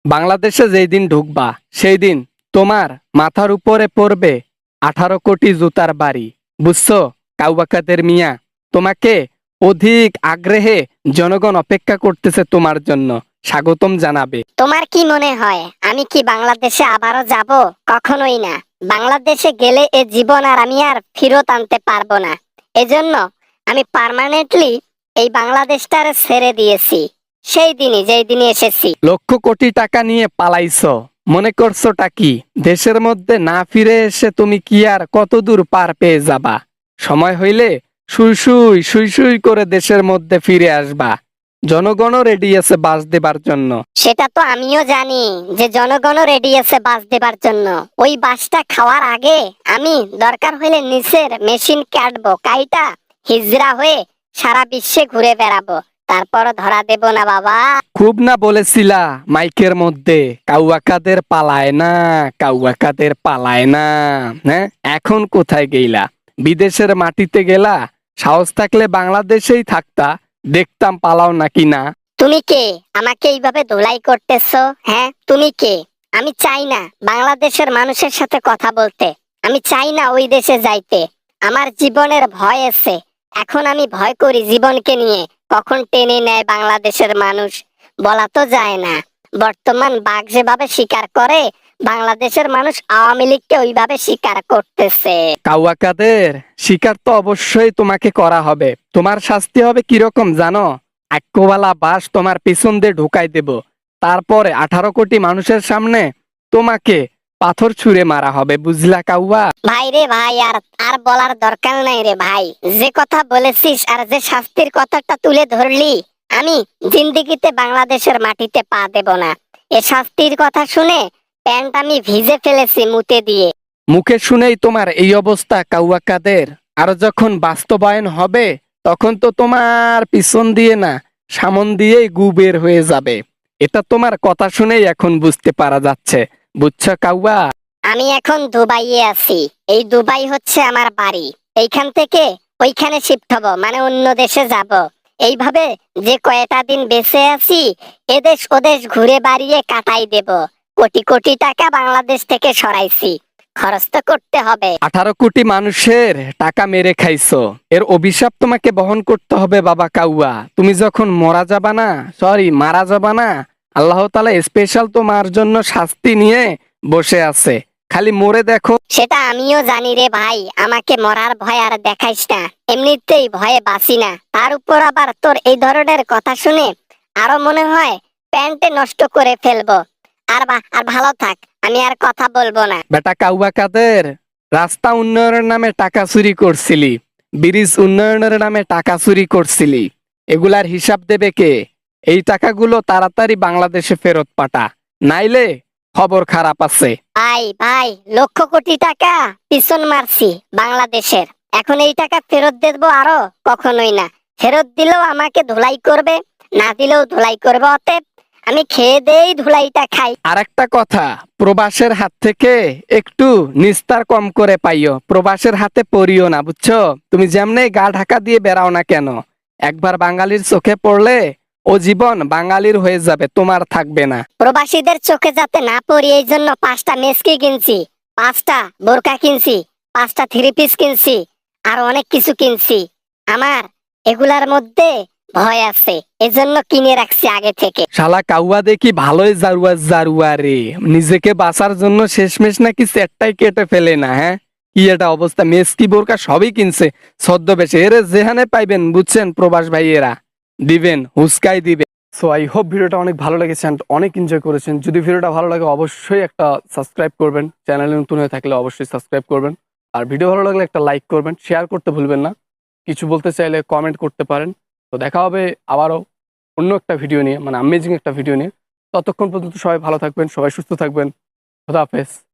বাংলাদেশে যেই দিন ঢুকবা সেই দিন তোমার মাথার উপরে পড়বে 18 কোটি জুতার বাড়ি। বুঝছো কাউবাকাদের মিয়া? তোমাকে অধিক আগ্রহে জনগণ অপেক্ষা করতেছে তোমার জন্য। স্বাগতম জানাবে। তোমার কি মনে হয় আমি কি বাংলাদেশে আবারও যাব? কখনোই না। বাংলাদেশে গেলে এ জীবন আর আমি আর ফেরত আনতে পারবো না। এজন্য আমি পার্মানেন্টলি এই বাংলাদেশটারে ছেড়ে দিয়েছি, সেই দিনই যেই দিনে এসেছি। লক্ষ কোটি টাকা নিয়ে পালাইছো, মনে করছোটা কি দেশের মধ্যে না ফিরে এসে তুমি কি আর কত দূর পার পেয়ে যাবা? সময় হইলে সুই সুই সুই সুই করে দেশের মধ্যে ফিরে আসবা। জনগণও রেডি আছে বাস দেবার জন্য। সেটা তো আমিও জানি যে জনগণও রেডি আছে বাস দেবার জন্য। ওই বাসটা খাওয়ার আগে আমি দরকার হইলে নিচের মেশিন কাটবো, কাইটা হিজড়া হয়ে সারা বিশ্বে ঘুরে বেড়াবো, তারপরও ধরা দেব না বাবা। খুব না বলেছিলা মাইকের মধ্যে কাউয়াকাদের পালায় না, কাউয়াকাদের পালায় না। হ্যাঁ, এখন কোথায় গেলা? বিদেশের মাটিতে গেলা? সাহস থাকলে বাংলাদেশেই থাকতা, দেখতাম পালাও নাকি না। তুমি কে আমাকে এইভাবে ধুলাই করতেছো? হ্যাঁ, তুমি কে? আমি চাই না বাংলাদেশের মানুষের সাথে কথা বলতে। আমি চাই না ওই দেশে যাইতে। আমার জীবনের ভয় আছে। এখন আমি ভয় করি জীবনকে নিয়ে। কখন টেনে নেয় বাংলাদেশের মানুষ বলা তো যায় না। বর্তমান বাঘ যেভাবে শিকার করে, বাংলাদেশের মানুষ আওয়ামী লীগকে ওইভাবে শিকার করতেছে। কাউয়াকাদের শিকার তো অবশ্যই তোমাকে করা হবে। তোমার শাস্তি হবে কিরকম জানো? আক্কোবালা বাস তোমার পিছন দিয়ে ঢুকাই দেব। তারপরে 18 কোটি মানুষের সামনে তোমাকে পাথর ছুঁড়ে মারা হবে। বুঝলা কাউয়া? ভাই রে ভাই, আর আর বলার দরকার নাই রে ভাই। যে কথা বলেছিস আর যে শাস্তির কথাটা তুলে ধরলি, আমি জিন্দিগিতে বাংলাদেশের মাটিতে পা দেব না। এ শাস্তির কথা শুনে প্যান্ট আমি ভিজে ফেলেছি মুতে দিয়ে। মুখে শুনেই তোমার এই অবস্থা কাউয়াকাদের। আর যখন বাস্তবায়ন হবে তখন তো তোমার পিছন দিয়ে না, সামন দিয়েই গু বের হয়ে যাবে। এটা তোমার কথা শুনেই এখন বুঝতে পারা যাচ্ছে। বুঝছো কাউয়া? আমি এখন দুবাইয়ে আছি। এই দুবাই হচ্ছে আমার বাড়ি। এইখান থেকে ওইখানে শিফট হব, মানে অন্য দেশে যাব। এইভাবে যে কয়টা দিন বেঁচে আছি, এদেশ ওদেশ ঘুরে বাড়িয়ে কাটাই দেব। কোটি কোটি টাকা বাংলাদেশ থেকে সরাইছি, খরচ তো করতে হবে। 18 কোটি মানুষের টাকা মেরে খাইছো, এর অভিশাপ তোমাকে বহন করতে হবে বাবা কাউয়া। তুমি যখন মারা যাবা না, আল্লাহ তাআলা স্পেশাল তোমার জন্য শাস্তি নিয়ে বসে আছে। খালি মরে দেখো। সেটা আমিও জানি রে ভাই। আমাকে মরার ভয় আর দেখাইস না। এমনিতেই ভয়ে বাঁচি না, তার উপর আবার তোর এই ধরনের কথা শুনে আরো মনে হয় প্যান্টে নষ্ট করে ফেলবো। আর ভালো থাক, আমি আর কথা বলবো না। বেটা কাউয়া কাদের, রাস্তা উন্নয়নের নামে টাকা চুরি করছিলি, ব্রিজ উন্নয়নের নামে টাকা চুরি করছিলি, এগুলার হিসাব দেবে কে? এই টাকাগুলো তাড়াতাড়ি বাংলাদেশে ফেরত পাঠা, নাইলে খবর খারাপ আছে। ভাই ভাই, লক্ষ কোটি টাকা পিছন মারছি বাংলাদেশের। এখন এই টাকা ফেরত দেবো? আরো কখনোই না। ফেরত দিলেও আমাকে ধুলাই করবে, না দিলেও ধুলাই করবে। অতএব আমি খেয়ে দেই ধুলাইটা খাই। আর একটা কথা, প্রবাসের হাত থেকে একটু নিস্তার কম করে পাইও, প্রবাসের হাতে পড়িও না। বুঝছো? তুমি যেমনে গা ঢাকা দিয়ে বেড়াও না কেন, একবার বাঙালির চোখে পড়লে ও জীবন বাঙালির হয়ে যাবে, তোমার থাকবে না। প্রবাসীদের চোখে যাতে না পড়ি এই জন্য 5টা মেসকি কিনছি, 5টা বোরকা কিনছি, 5টা থ্রি পিস কিনছি, আর অনেক কিছু কিনছি। আমার এগুলার মধ্যে ভয় আছে, এজন্য কিনে রাখছি আগে থেকে। শালা কাউয়া দেখি ভালোই জারুয়া জারুয়া রে, নিজেকে বাঁচার জন্য শেষমেশ নাকি সেটটাই কেটে ফেলে না। হ্যাঁ, কি এটা অবস্থা! মেসকি বোরকা সবই কিনছে ছদ্মবেশে। এরে যেখানে পাইবেন, বুঝছেন প্রবাস ভাইয়েরা, দিবেন, হুসকাই দিবে। সো আই হোপ ভিডিওটা অনেক ভালো লেগেছে and অনেক এনজয় করেছেন। যদি ভিডিওটা ভালো লাগে অবশ্যই একটা সাবস্ক্রাইব করবেন, চ্যানেলে নতুন হয়ে থাকলে অবশ্যই সাবস্ক্রাইব করবেন। আর ভিডিও ভালো লাগলে একটা লাইক করবেন, শেয়ার করতে ভুলবেন না। কিছু বলতে চাইলে কমেন্ট করতে পারেন। তো দেখা হবে আবারও অন্য একটা ভিডিও নিয়ে, মানে অ্যামেজিং একটা ভিডিও নিয়ে। ততক্ষণ পর্যন্ত সবাই ভালো থাকবেন, সবাই সুস্থ থাকবেন। খোদা হাফেজ।